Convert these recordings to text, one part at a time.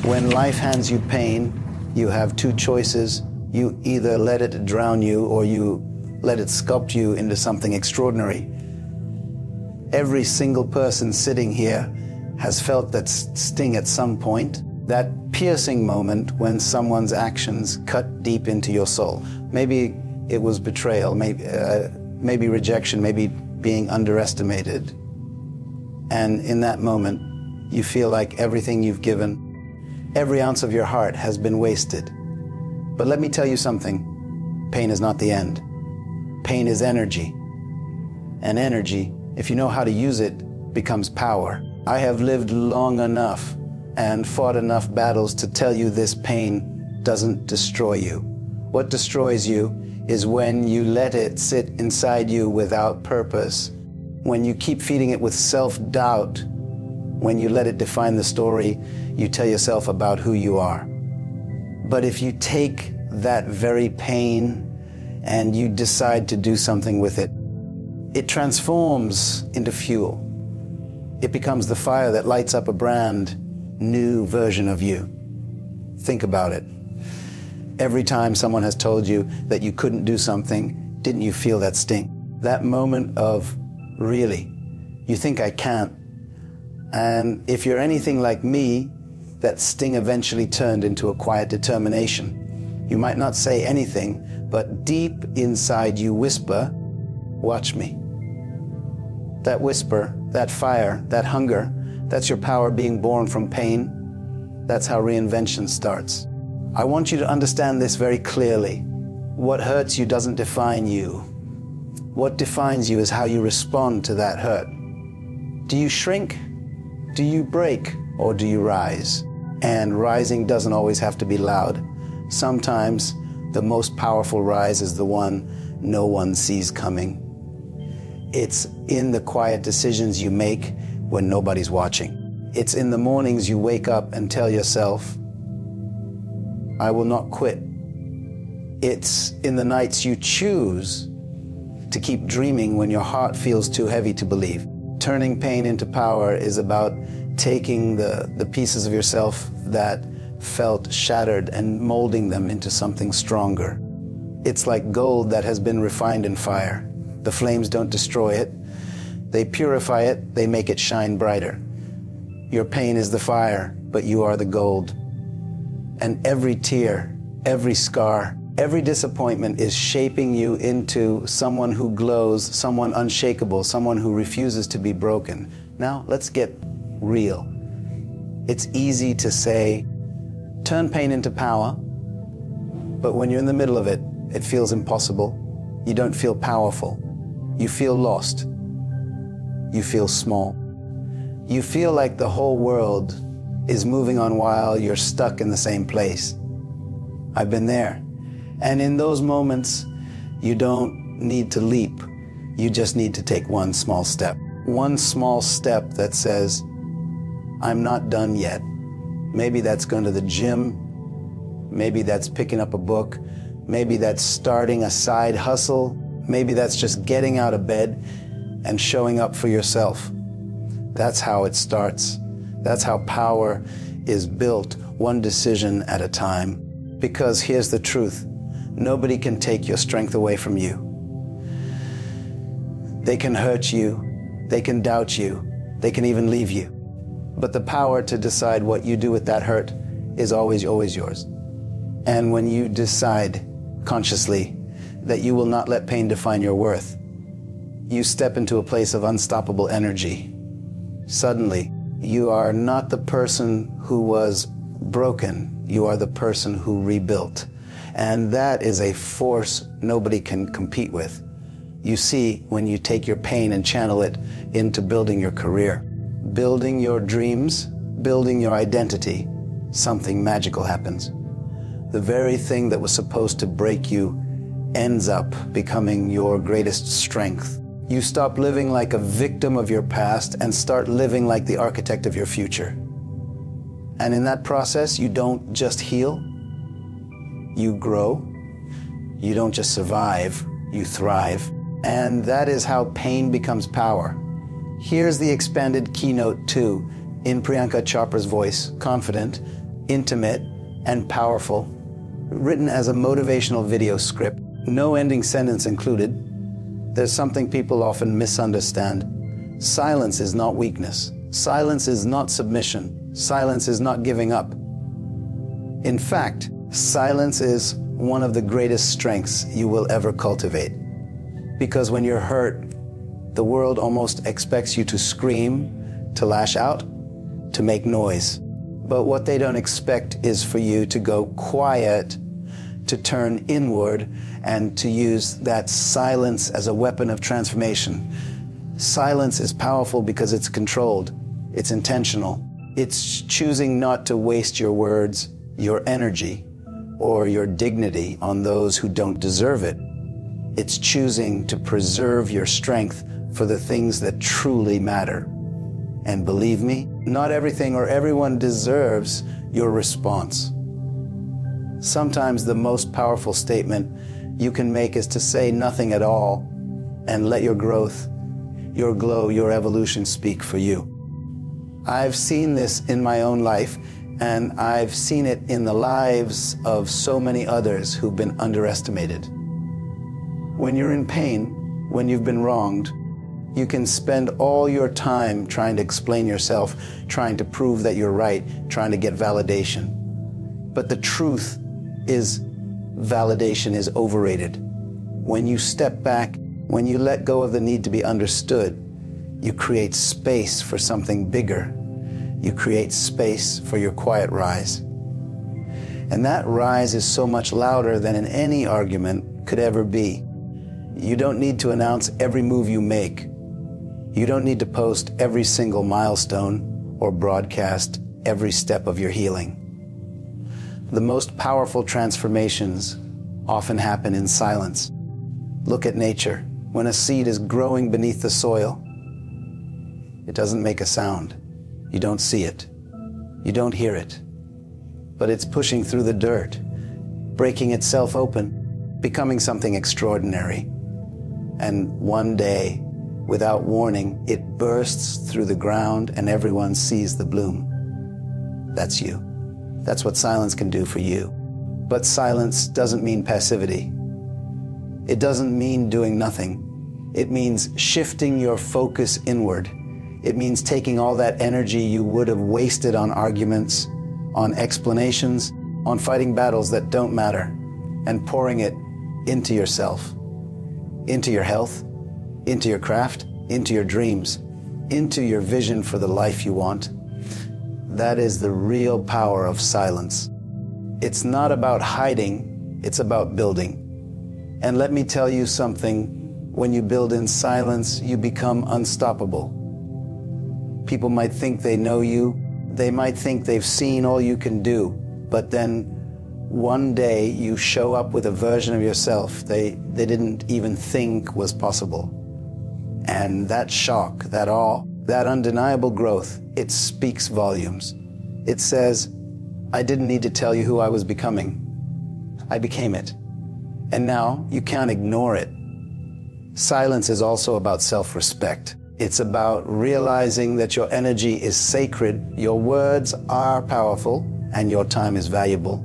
When life hands you pain, you have two choices. You either let it drown you or you let it sculpt you into something extraordinary. Every single person sitting here has felt that sting at some point, that piercing moment when someone's actions cut deep into your soul. Maybe it was betrayal, maybe rejection, maybe being underestimated. And in that moment, you feel like everything you've given, every ounce of your heart has been wasted. But let me tell you something, pain is not the end. Pain is energy. And energy, if you know how to use it, becomes power. I have lived long enough and fought enough battles to tell you this pain doesn't destroy you. What destroys you is when you let it sit inside you without purpose, when you keep feeding it with self-doubt, when you let it define the story you tell yourself about who you are. But if you take that very pain and you decide to do something with it, it transforms into fuel. It becomes the fire that lights up a brand new version of you. Think about it. Every time someone has told you that you couldn't do something, didn't you feel that sting? That moment of, really, you think I can't. And if you're anything like me, that sting eventually turned into a quiet determination. You might not say anything, but deep inside you whisper, watch me. That whisper, that fire, that hunger, that's your power being born from pain. That's how reinvention starts. I want you to understand this very clearly. What hurts you doesn't define you. What defines you is how you respond to that hurt. Do you shrink? Do you break? Or do you rise? And rising doesn't always have to be loud. Sometimes the most powerful rise is the one no one sees coming. It's in the quiet decisions you make when nobody's watching. It's in the mornings you wake up and tell yourself, I will not quit. It's in the nights you choose to keep dreaming when your heart feels too heavy to believe. Turning pain into power is about taking the pieces of yourself that felt shattered and molding them into something stronger. It's like gold that has been refined in fire. The flames don't destroy it. They purify it, they make it shine brighter. Your pain is the fire, but you are the gold. And every tear, every scar, every disappointment is shaping you into someone who glows, someone unshakable, someone who refuses to be broken. Now, let's get real. It's easy to say, turn pain into power, but when you're in the middle of it, it feels impossible. You don't feel powerful. You feel lost. You feel small. You feel like the whole world is moving on while you're stuck in the same place. I've been there. And in those moments, you don't need to leap. You just need to take one small step. One small step that says, I'm not done yet. Maybe that's going to the gym. Maybe that's picking up a book. Maybe that's starting a side hustle. Maybe that's just getting out of bed and showing up for yourself. That's how it starts. That's how power is built, one decision at a time. Because here's the truth, nobody can take your strength away from you. They can hurt you, they can doubt you, they can even leave you. But the power to decide what you do with that hurt is always yours. And when you decide consciously that you will not let pain define your worth, you step into a place of unstoppable energy. Suddenly, you are not the person who was broken, you are the person who rebuilt. And that is a force nobody can compete with. You see, when you take your pain and channel it into building your career, building your dreams, building your identity, something magical happens. The very thing that was supposed to break you ends up becoming your greatest strength. You stop living like a victim of your past and start living like the architect of your future. And in that process, you don't just heal, you grow. You don't just survive, you thrive. And that is how pain becomes power. Here's the expanded keynote 2 in Priyanka Chopra's voice, confident, intimate, and powerful, written as a motivational video script, no ending sentence included. There's something people often misunderstand. Silence is not weakness. Silence is not submission. Silence is not giving up. In fact, silence is one of the greatest strengths you will ever cultivate. Because when you're hurt, the world almost expects you to scream, to lash out, to make noise. But what they don't expect is for you to go quiet, to turn inward, and to use that silence as a weapon of transformation. Silence is powerful because it's controlled, it's intentional. It's choosing not to waste your words, your energy, or your dignity on those who don't deserve it. It's choosing to preserve your strength for the things that truly matter. And believe me, not everything or everyone deserves your response. Sometimes the most powerful statement you can make is to say nothing at all and let your growth, your glow, your evolution speak for you. I've seen this in my own life, and I've seen it in the lives of so many others who've been underestimated. When you're in pain, when you've been wronged, you can spend all your time trying to explain yourself, trying to prove that you're right, trying to get validation. But the truth is, validation is overrated. When you step back, when you let go of the need to be understood, you create space for something bigger. You create space for your quiet rise. And that rise is so much louder than in any argument could ever be. You don't need to announce every move you make. You don't need to post every single milestone or broadcast every step of your healing. The most powerful transformations often happen in silence. Look at nature. When a seed is growing beneath the soil, it doesn't make a sound. You don't see it. You don't hear it. But it's pushing through the dirt, breaking itself open, becoming something extraordinary. And one day, without warning, it bursts through the ground and everyone sees the bloom. That's you. That's what silence can do for you. But silence doesn't mean passivity. It doesn't mean doing nothing. It means shifting your focus inward. It means taking all that energy you would have wasted on arguments, on explanations, on fighting battles that don't matter, and pouring it into yourself, into your health, into your craft, into your dreams, into your vision for the life you want. That is the real power of silence. It's not about hiding, it's about building. And let me tell you something, when you build in silence, you become unstoppable. People might think they know you, they might think they've seen all you can do, but then one day you show up with a version of yourself they didn't even think was possible. And that shock, that awe, that undeniable growth, it speaks volumes. It says, I didn't need to tell you who I was becoming. I became it. And now you can't ignore it. Silence is also about self-respect. It's about realizing that your energy is sacred, your words are powerful, and your time is valuable.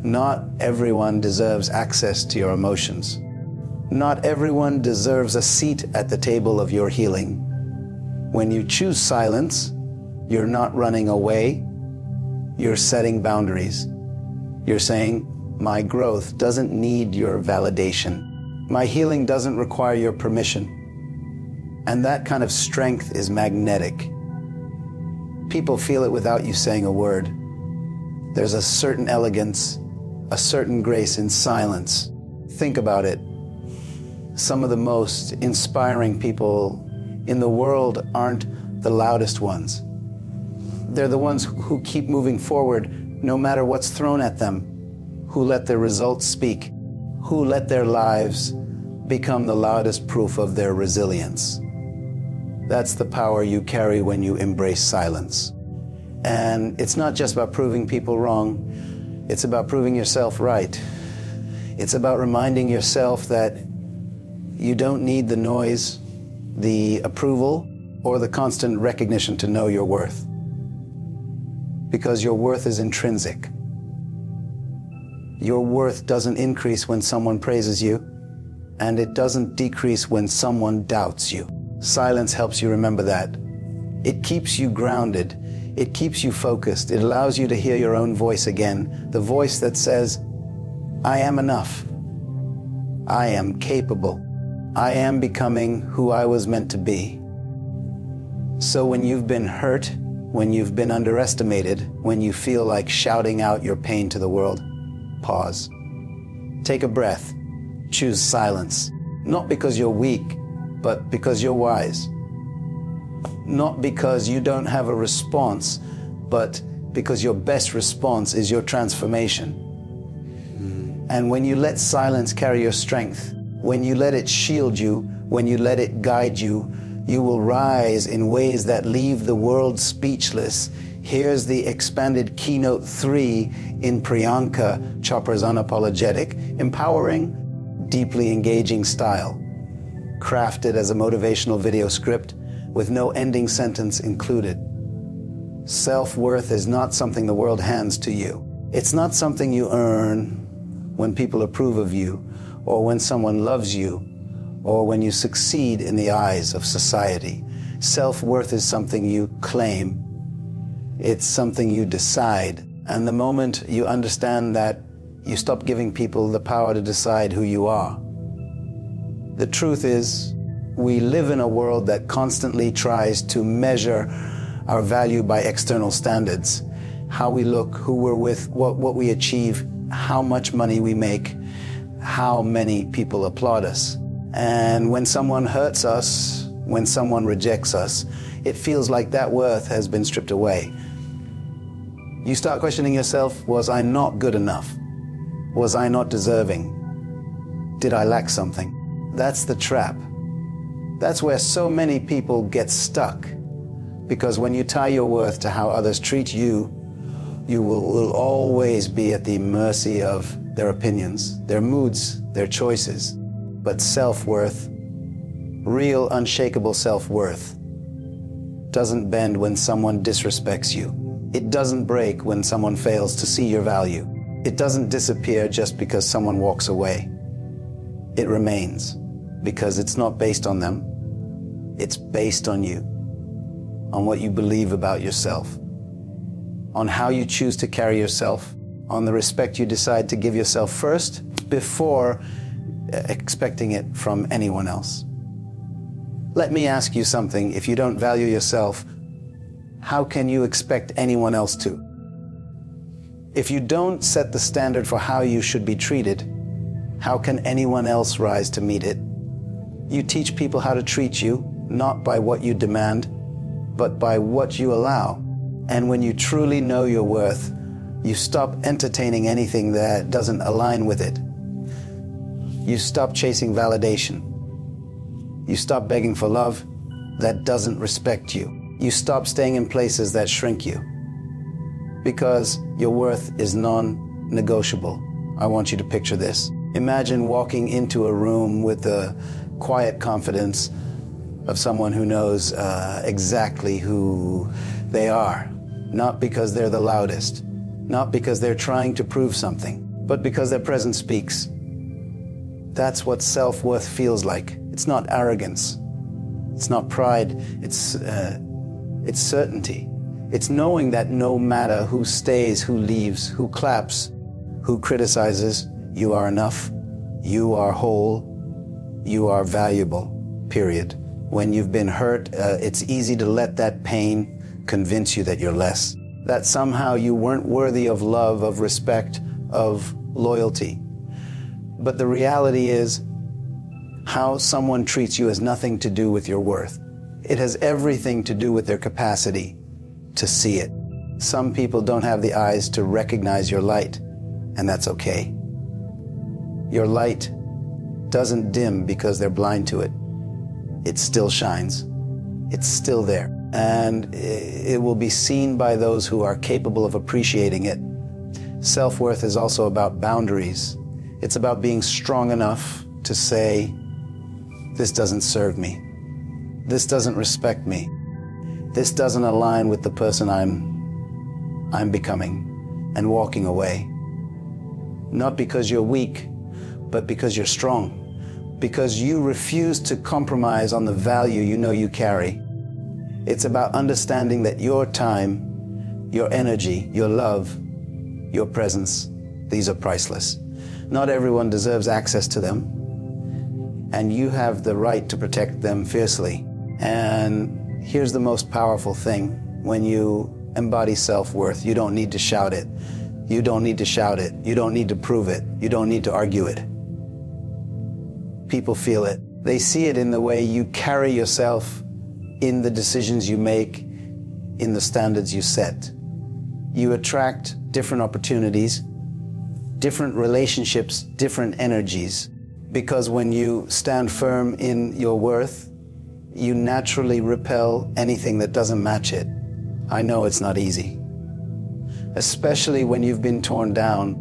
Not everyone deserves access to your emotions. Not everyone deserves a seat at the table of your healing. When you choose silence, you're not running away, you're setting boundaries. You're saying, my growth doesn't need your validation. My healing doesn't require your permission. And that kind of strength is magnetic. People feel it without you saying a word. There's a certain elegance, a certain grace in silence. Think about it. Some of the most inspiring people in the world aren't the loudest ones. They're the ones who keep moving forward no matter what's thrown at them, who let their results speak, who let their lives become the loudest proof of their resilience. That's the power you carry when you embrace silence. And it's not just about proving people wrong, it's about proving yourself right. It's about reminding yourself that you don't need the noise, the approval, or the constant recognition to know your worth. because your worth is intrinsic. Your worth doesn't increase when someone praises you, and it doesn't decrease when someone doubts you. Silence helps you remember that. It keeps you grounded. It keeps you focused. It allows you to hear your own voice again, the voice that says, I am enough. I am capable. I am becoming who I was meant to be. So when you've been hurt, when you've been underestimated, when you feel like shouting out your pain to the world, pause. Take a breath. Choose silence. Not because you're weak, but because you're wise. Not because you don't have a response, but because your best response is your transformation. And when you let silence carry your strength, when you let it shield you, when you let it guide you, you will rise in ways that leave the world speechless. Here's the expanded keynote 3 in Priyanka Chopra's Unapologetic, empowering, deeply engaging style, crafted as a motivational video script with no ending sentence included. Self-worth is not something the world hands to you. It's not something you earn when people approve of you, or when someone loves you, or when you succeed in the eyes of society. Self-worth is something you claim. It's something you decide. And the moment you understand that, you stop giving people the power to decide who you are. The truth is, we live in a world that constantly tries to measure our value by external standards. How we look, who we're with, what we achieve, how much money we make, how many people applaud us. And when someone hurts us, when someone rejects us, it feels like that worth has been stripped away. You start questioning yourself, was I not good enough? Was I not deserving? Did I lack something? That's the trap. That's where so many people get stuck. Because when you tie your worth to how others treat you, you will always be at the mercy of their opinions, their moods, their choices. But self-worth, real unshakable self-worth, doesn't bend when someone disrespects you. It doesn't break when someone fails to see your value. It doesn't disappear just because someone walks away. It remains because it's not based on them. It's based on you, on what you believe about yourself, on how you choose to carry yourself, on the respect you decide to give yourself first before expecting it from anyone else. Let me ask you something. If you don't value yourself, how can you expect anyone else to? If you don't set the standard for how you should be treated, how can anyone else rise to meet it? You teach people how to treat you, not by what you demand, but by what you allow. And when you truly know your worth, you stop entertaining anything that doesn't align with it. You stop chasing validation. You stop begging for love that doesn't respect you. You stop staying in places that shrink you. Because your worth is non-negotiable. I want you to picture this. Imagine walking into a room with the quiet confidence of someone who knows exactly who they are. Not because they're the loudest, not because they're trying to prove something, but because their presence speaks. That's what self-worth feels like. It's not arrogance. It's not pride. It's certainty. It's knowing that no matter who stays, who leaves, who claps, who criticizes, you are enough, you are whole, you are valuable, period. When you've been hurt, it's easy to let that pain convince you that you're less, that somehow you weren't worthy of love, of respect, of loyalty. But the reality is, how someone treats you has nothing to do with your worth. It has everything to do with their capacity to see it. Some people don't have the eyes to recognize your light, and that's okay. Your light doesn't dim because they're blind to it. It still shines. It's still there. And it will be seen by those who are capable of appreciating it. Self-worth is also about boundaries. It's about being strong enough to say, this doesn't serve me. This doesn't respect me. This doesn't align with the person I'm becoming, and walking away. Not because you're weak, but because you're strong. Because you refuse to compromise on the value you know you carry. It's about understanding that your time, your energy, your love, your presence, these are priceless. Not everyone deserves access to them, and you have the right to protect them fiercely. And here's the most powerful thing. When you embody self-worth, you don't need to shout it. You don't need to shout it. You don't need to prove it. You don't need to argue it. People feel it. They see it in the way you carry yourself, in the decisions you make, in the standards you set. You attract different opportunities, different relationships, different energies. Because when you stand firm in your worth, you naturally repel anything that doesn't match it. I know it's not easy. Especially when you've been torn down,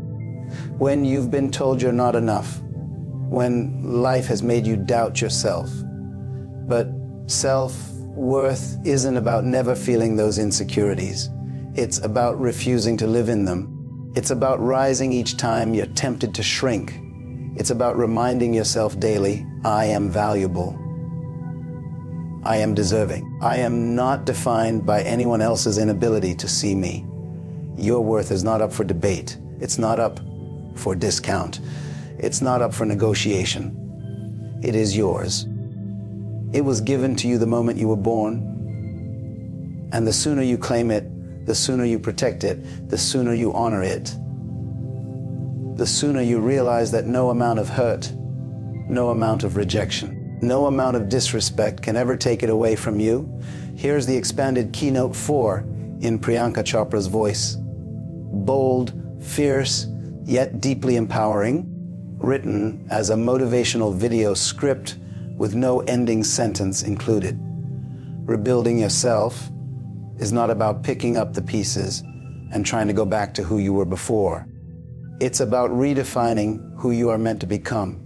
when you've been told you're not enough, when life has made you doubt yourself. But self-worth isn't about never feeling those insecurities. It's about refusing to live in them. It's about rising each time you're tempted to shrink. It's about reminding yourself daily, I am valuable. I am deserving. I am not defined by anyone else's inability to see me. Your worth is not up for debate. It's not up for discount. It's not up for negotiation. It is yours. It was given to you the moment you were born. And the sooner you claim it, the sooner you protect it, the sooner you honor it, the sooner you realize that no amount of hurt, no amount of rejection, no amount of disrespect can ever take it away from you. Here's the expanded keynote 4 in Priyanka Chopra's voice. Bold, fierce, yet deeply empowering, written as a motivational video script with no ending sentence included. Rebuilding yourself is not about picking up the pieces and trying to go back to who you were before. It's about redefining who you are meant to become.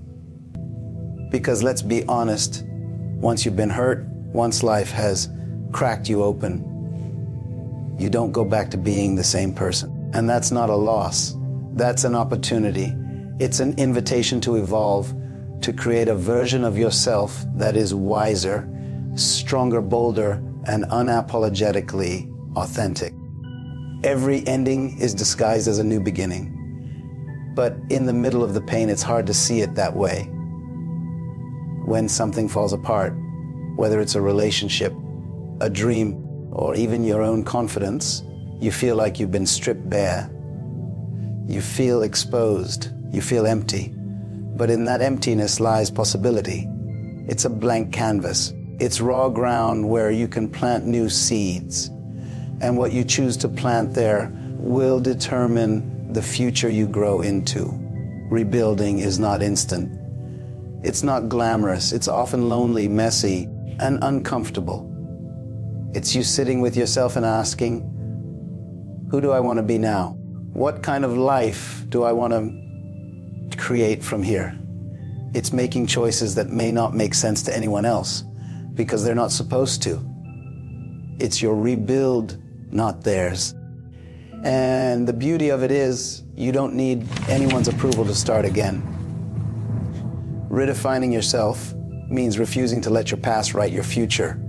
Because let's be honest, once you've been hurt, once life has cracked you open, you don't go back to being the same person. And that's not a loss. That's an opportunity. It's an invitation to evolve, to create a version of yourself that is wiser, stronger, bolder, and unapologetically authentic. Every ending is disguised as a new beginning. But in the middle of the pain, it's hard to see it that way. When something falls apart, whether it's a relationship, a dream, or even your own confidence, you feel like you've been stripped bare. You feel exposed. You feel empty. But in that emptiness lies possibility. It's a blank canvas. It's raw ground where you can plant new seeds. And what you choose to plant there will determine the future you grow into. Rebuilding is not instant. It's not glamorous. It's often lonely, messy, and uncomfortable. It's you sitting with yourself and asking, who do I want to be now? What kind of life do I want to create from here? It's making choices that may not make sense to anyone else because they're not supposed to. It's your rebuild, not theirs. And the beauty of it is you don't need anyone's approval to start again. Redefining yourself means refusing to let your past write your future.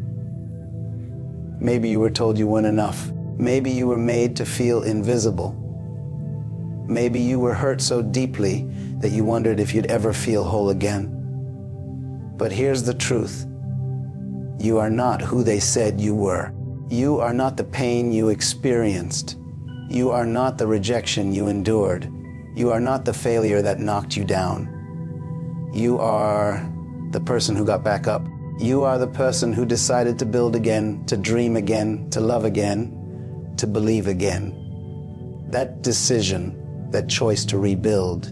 Maybe you were told you weren't enough. Maybe you were made to feel invisible. Maybe you were hurt so deeply that you wondered if you'd ever feel whole again. But here's the truth. You are not who they said you were. You are not the pain you experienced. You are not the rejection you endured. You are not the failure that knocked you down. You are the person who got back up. You are the person who decided to build again, to dream again, to love again, to believe again. That decision, that choice to rebuild,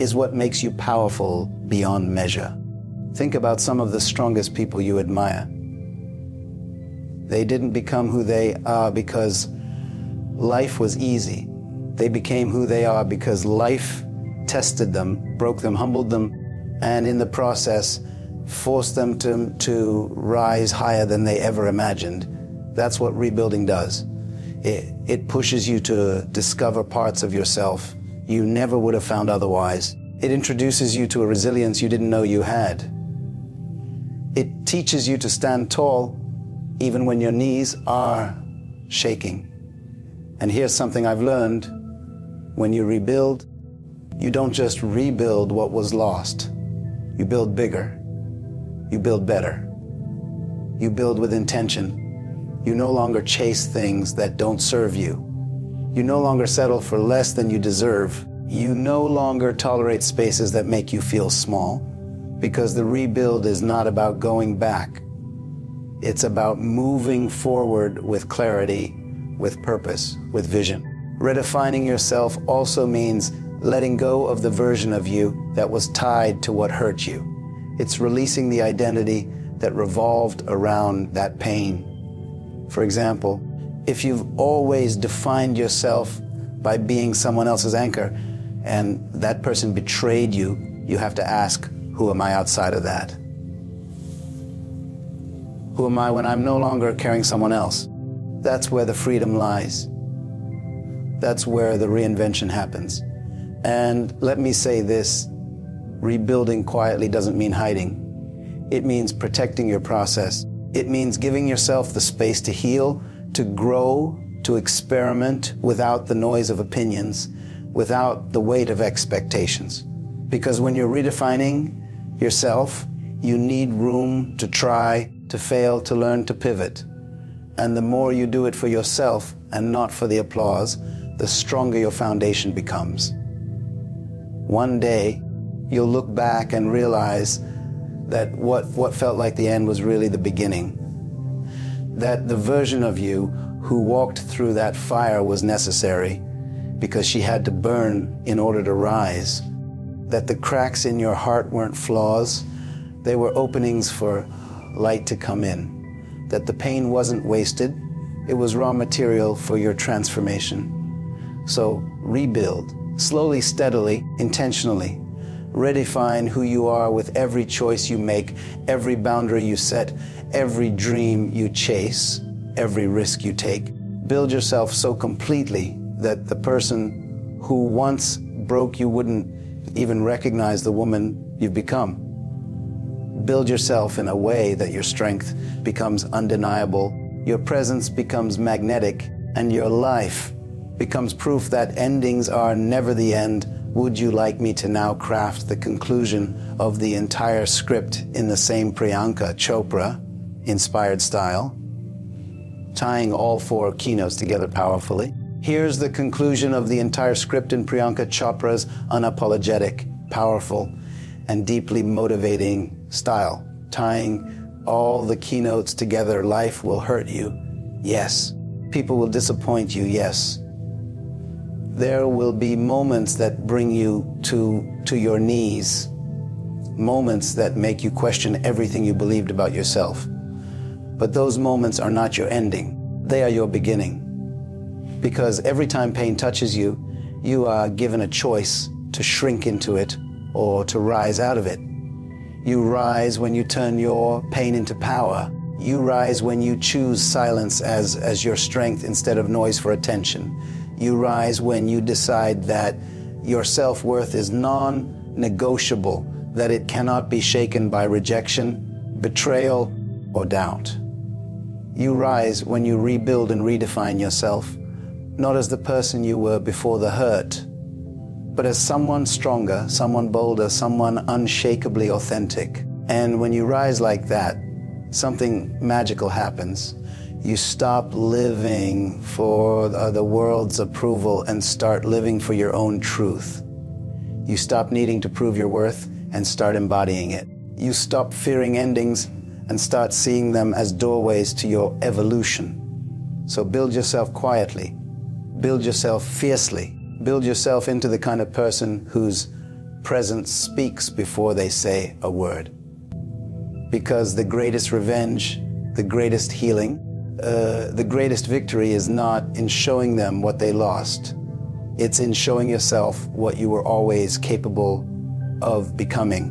is what makes you powerful beyond measure. Think about some of the strongest people you admire. They didn't become who they are because life was easy. They became who they are because life tested them, broke them, humbled them, and in the process, forced them to rise higher than they ever imagined. That's what rebuilding does. It pushes you to discover parts of yourself you never would have found otherwise. It introduces you to a resilience you didn't know you had. It teaches you to stand tall even when your knees are shaking. And here's something I've learned. When you rebuild, you don't just rebuild what was lost. You build bigger. You build better. You build with intention. You no longer chase things that don't serve you. You no longer settle for less than you deserve. You no longer tolerate spaces that make you feel small, because the rebuild is not about going back. It's about moving forward with clarity, with purpose, with vision. Redefining yourself also means letting go of the version of you that was tied to what hurt you. It's releasing the identity that revolved around that pain. For example, if you've always defined yourself by being someone else's anchor and that person betrayed you, you have to ask, who am I outside of that? Who am I when I'm no longer carrying someone else? That's where the freedom lies. That's where the reinvention happens. And let me say this, rebuilding quietly doesn't mean hiding. It means protecting your process. It means giving yourself the space to heal, to grow, to experiment without the noise of opinions, without the weight of expectations. Because when you're redefining yourself, you need room to try, to fail, to learn, to pivot. And the more you do it for yourself and not for the applause, the stronger your foundation becomes. One day, you'll look back and realize that what felt like the end was really the beginning. That the version of you who walked through that fire was necessary because she had to burn in order to rise. That the cracks in your heart weren't flaws, they were openings for light to come in. That the pain wasn't wasted, it was raw material for your transformation. So rebuild, slowly, steadily, intentionally. Redefine who you are with every choice you make, every boundary you set, every dream you chase, every risk you take. Build yourself so completely that the person who once broke you wouldn't even recognize the woman you've become. Build yourself in a way that your strength becomes undeniable, your presence becomes magnetic, and your life becomes proof that endings are never the end. Would you like me to now craft the conclusion of the entire script in the same Priyanka Chopra inspired style, tying all 4 keynotes together powerfully? Here's the conclusion of the entire script in Priyanka Chopra's unapologetic, powerful, and deeply motivating style, tying all the keynotes together. Life will hurt you, yes. People will disappoint you, yes. There will be moments that bring you to your knees, moments that make you question everything you believed about yourself. But those moments are not your ending, they are your beginning. Because every time pain touches you, you are given a choice to shrink into it or to rise out of it. You rise when you turn your pain into power. You rise when you choose silence as your strength instead of noise for attention. You rise when you decide that your self-worth is non-negotiable, that it cannot be shaken by rejection, betrayal, or doubt. You rise when you rebuild and redefine yourself, not as the person you were before the hurt, but as someone stronger, someone bolder, someone unshakably authentic. And when you rise like that, something magical happens. You stop living for the world's approval and start living for your own truth. You stop needing to prove your worth and start embodying it. You stop fearing endings and start seeing them as doorways to your evolution. So build yourself quietly. Build yourself fiercely. Build yourself into the kind of person whose presence speaks before they say a word. Because the greatest revenge, the greatest healing, the greatest victory is not in showing them what they lost. It's in showing yourself what you were always capable of becoming.